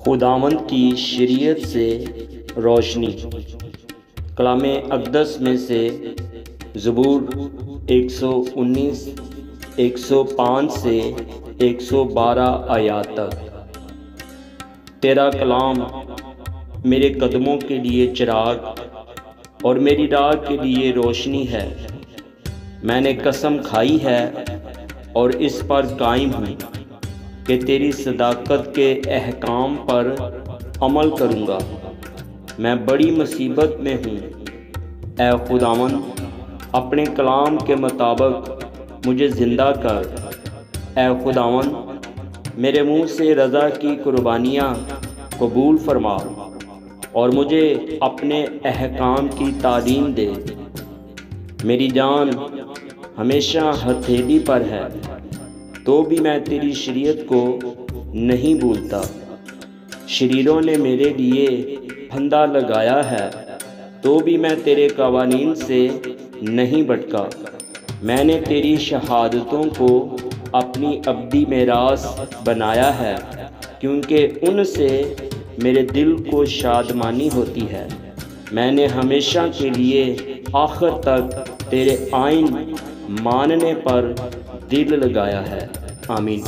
खुदावंद की शरीयत से रोशनी। कलाम अक़दस में से ज़बूर 119 105 से 112 आयात तक। तेरा कलाम मेरे कदमों के लिए चिराग और मेरी राह के लिए रोशनी है। मैंने कसम खाई है और इस पर कायम हूँ कि तेरी सदाकत के अहकाम पर अमल करूँगा। मैं बड़ी मुसीबत में हूँ। ऐ खुदावंद, अपने कलाम के मुताबिक मुझे ज़िंदा कर। ऐ खुदावंद, मेरे मुँह से रज़ा की कुर्बानियाँ कबूल फरमा और मुझे अपने अहकाम की तालीम दे। मेरी जान हमेशा हथेली पर है, तो भी मैं तेरी शरीयत को नहीं भूलता। शरीरों ने मेरे लिए फंदा लगाया है, तो भी मैं तेरे कवानीन से नहीं भटका। मैंने तेरी शहादतों को अपनी अब्दी मेरास बनाया है, क्योंकि उनसे मेरे दिल को शादमानी होती है। मैंने हमेशा के लिए आखिर तक तेरे आइन मानने पर दिल लगाया है। आमीन।